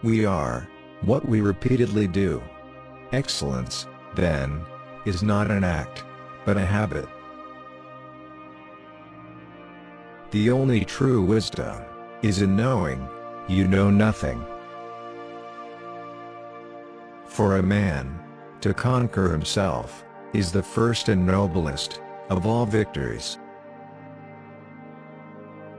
We are what we repeatedly do. Excellence, then, is not an act, but a habit. The only true wisdom is in knowing you know nothing. For a man to conquer himself is the first and noblest of all victories.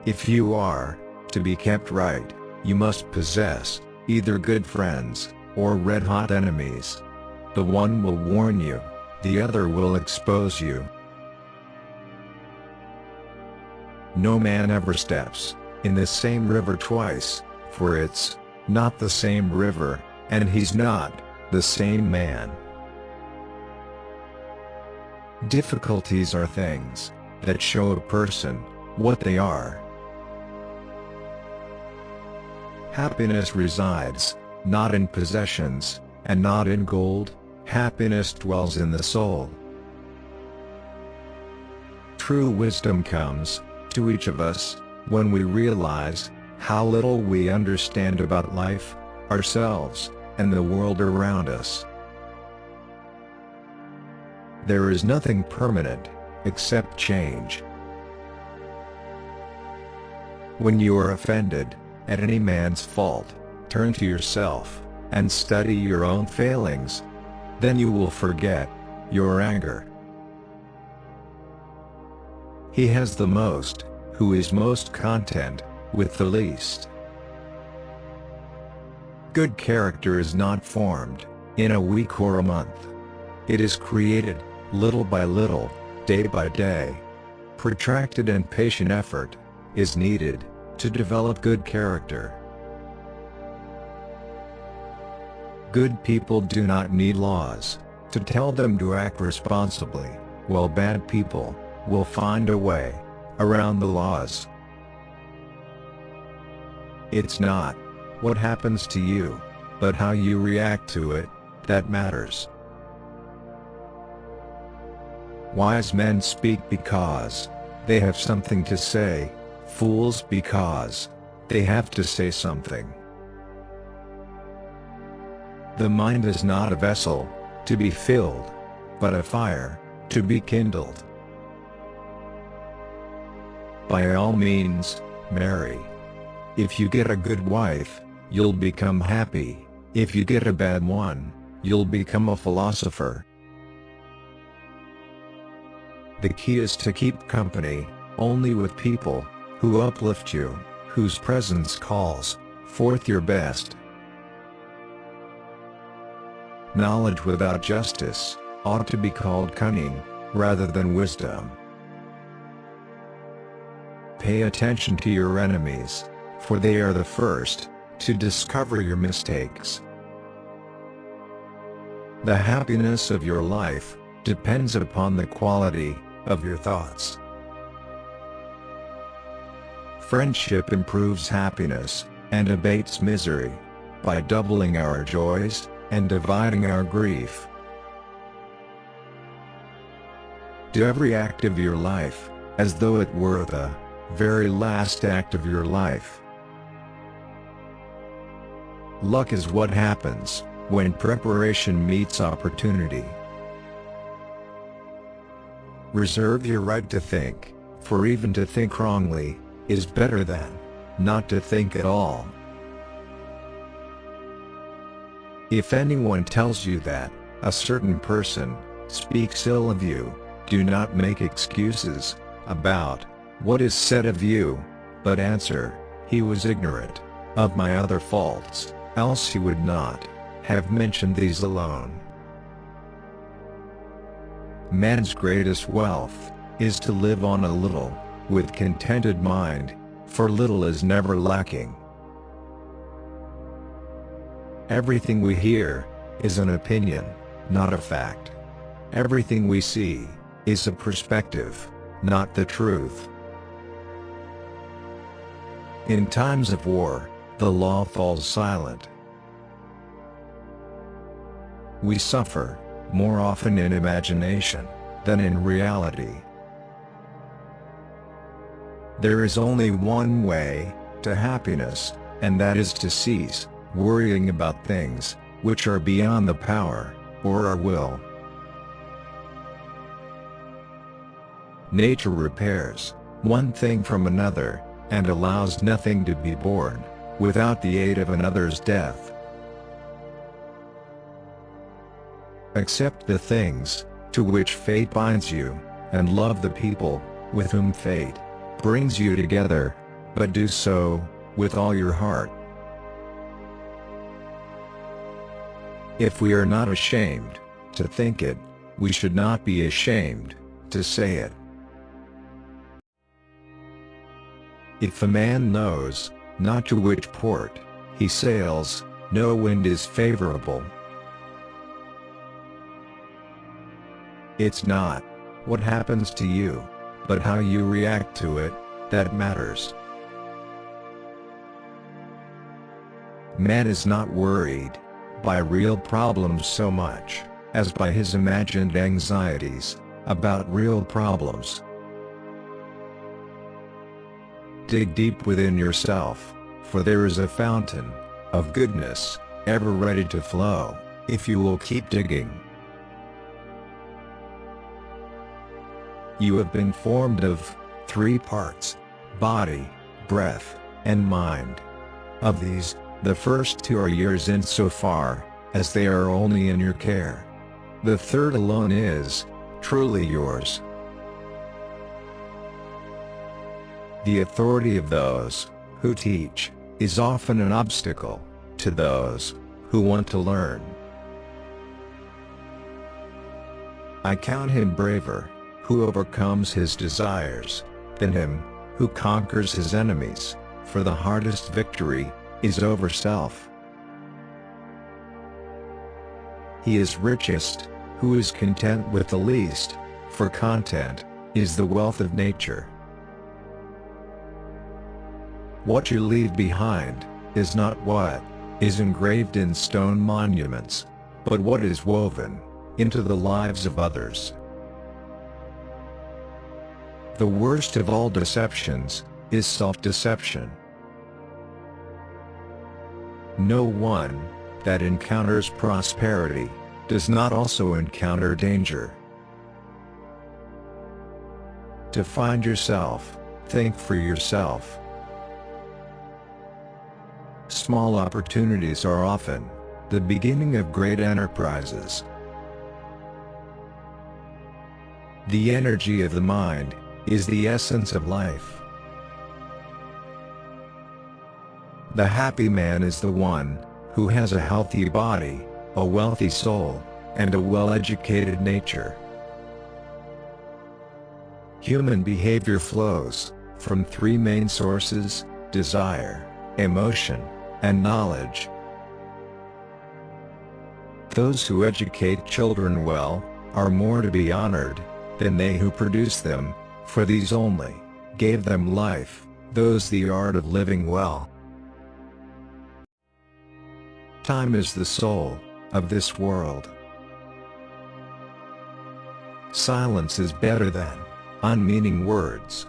If you are to be kept right, you must possess either good friends or red-hot enemies. The one will warn you, the other will expose you. No man ever steps in the same river twice, for it's not the same river, and he's not the same man. Difficulties are things that show a person what they are. Happiness resides not in possessions, and not in gold. Happiness dwells in the soul. True wisdom comes to each of us when we realize how little we understand about life, ourselves, and the world around us. There is nothing permanent except change. When you are offended at any man's fault, turn to yourself and study your own failings. Then you will forget your anger. He has the most who is most content with the least. Good character is not formed in a week or a month. It is created little by little, day by day. Protracted and patient effort is needed to develop good character. Good people do not need laws to tell them to act responsibly, while bad people will find a way around the laws. It's not what happens to you, but how you react to it, that matters. Wise men speak because they have something to say, fools because they have to say something. The mind is not a vessel to be filled, but a fire to be kindled. By all means, marry. If you get a good wife, you'll become happy. If you get a bad one, you'll become a philosopher. The key is to keep company only with people who uplift you, whose presence calls forth your best. Knowledge without justice ought to be called cunning, rather than wisdom. Pay attention to your enemies, for they are the first to discover your mistakes. The happiness of your life depends upon the quality of your thoughts. Friendship improves happiness and abates misery by doubling our joys and dividing our grief. Do every act of your life as though it were the very last act of your life. Luck is what happens when preparation meets opportunity. Reserve your right to think, for even to think wrongly is better than not to think at all. If anyone tells you that a certain person speaks ill of you, do not make excuses about what is said of you, but answer, "He was ignorant of my other faults, else he would not have mentioned these alone." Man's greatest wealth is to live on a little, with contented mind, for little is never lacking. Everything we hear is an opinion, not a fact. Everything we see is a perspective, not the truth. In times of war, the law falls silent. We suffer more often in imagination than in reality. There is only one way to happiness, and that is to cease worrying about things which are beyond the power or our will. Nature repairs one thing from another, and allows nothing to be born without the aid of another's death. Accept the things to which fate binds you, and love the people with whom fate brings you together, but do so with all your heart. If we are not ashamed to think it, we should not be ashamed to say it. If a man knows not to which port he sails, no wind is favorable. It's not what happens to you, but how you react to it, that matters. Man is not worried by real problems so much as by his imagined anxieties about real problems. Dig deep within yourself, for there is a fountain of goodness ever ready to flow, if you will keep digging. You have been formed of 3 parts: body, breath, and mind. Of these, the first 2 are yours insofar as they are only in your care. The third alone is truly yours. The authority of those who teach is often an obstacle to those who want to learn. I count him braver who overcomes his desires than him who conquers his enemies, for the hardest victory is over self. He is richest who is content with the least, for content is the wealth of nature. What you leave behind is not what is engraved in stone monuments, but what is woven into the lives of others. The worst of all deceptions is self-deception. No one that encounters prosperity does not also encounter danger. To find yourself, think for yourself. Small opportunities are often the beginning of great enterprises. The energy of the mind is the essence of life. The happy man is the one who has a healthy body, a wealthy soul, and a well-educated nature. Human behavior flows from 3 main sources: desire, emotion, and knowledge. Those who educate children well are more to be honored than they who produce them, for these only gave them life, those the art of living well. Time is the soul of this world. Silence is better than unmeaning words.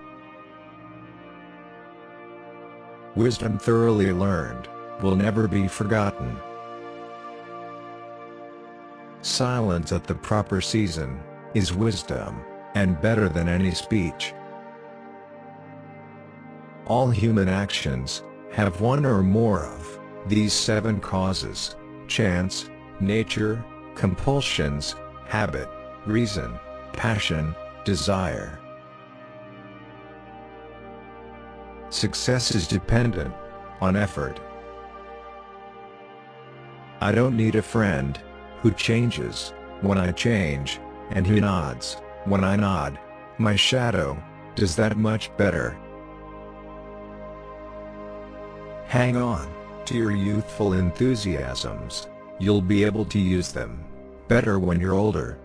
Wisdom thoroughly learned will never be forgotten. Silence at the proper season is wisdom, and better than any speech. All human actions have one or more of these 7 causes: chance, nature, compulsions, habit, reason, passion, desire. Success is dependent on effort. I don't need a friend who changes when I change, and who nods when I nod. My shadow does that much better. Hang on to your youthful enthusiasms. You'll be able to use them better when you're older.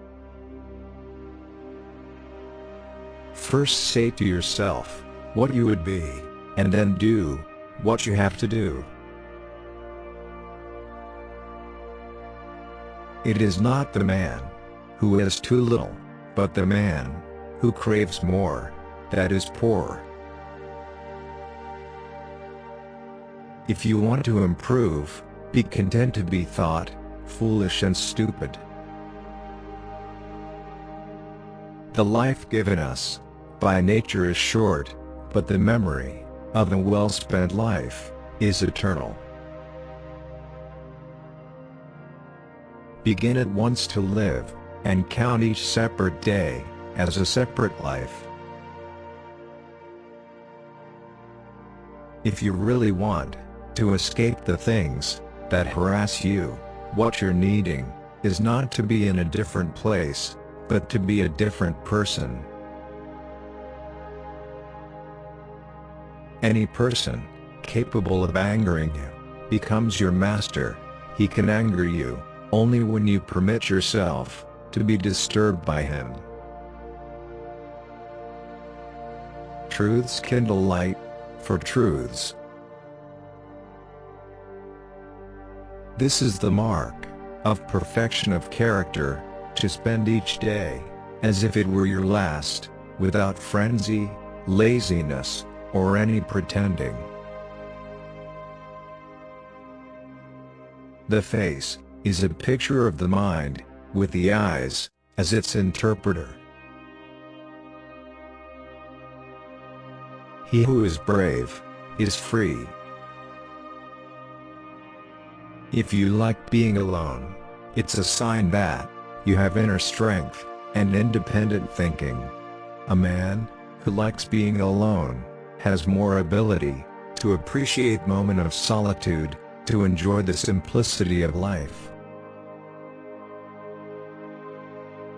First say to yourself what you would be, and then do what you have to do. It is not the man who has too little, but the man who craves more, that is poor. If you want to improve, Be content to be thought foolish and stupid. The life given us by nature is short, but the memory of a well-spent life is eternal. Begin at once to live, and count each separate day as a separate life. If you really want to escape the things that harass you, what you're needing is not to be in a different place, but to be a different person. Any person capable of angering you becomes your master. He can anger you only when you permit yourself to be disturbed by him. Truths kindle light for truths. This is the mark of perfection of character, to spend each day as if it were your last, without frenzy, laziness, or any pretending. The face is a picture of the mind, with the eyes as its interpreter. He who is brave is free. If you like being alone, it's a sign that you have inner strength and independent thinking. A man who likes being alone has more ability to appreciate moments of solitude, to enjoy the simplicity of life.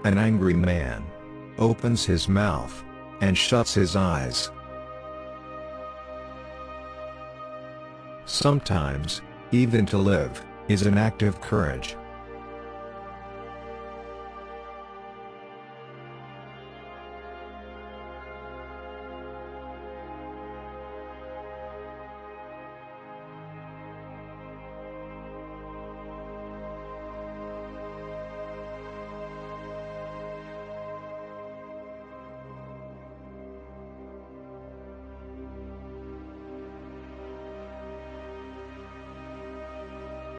An angry man opens his mouth and shuts his eyes. Sometimes, even to live is an act of courage.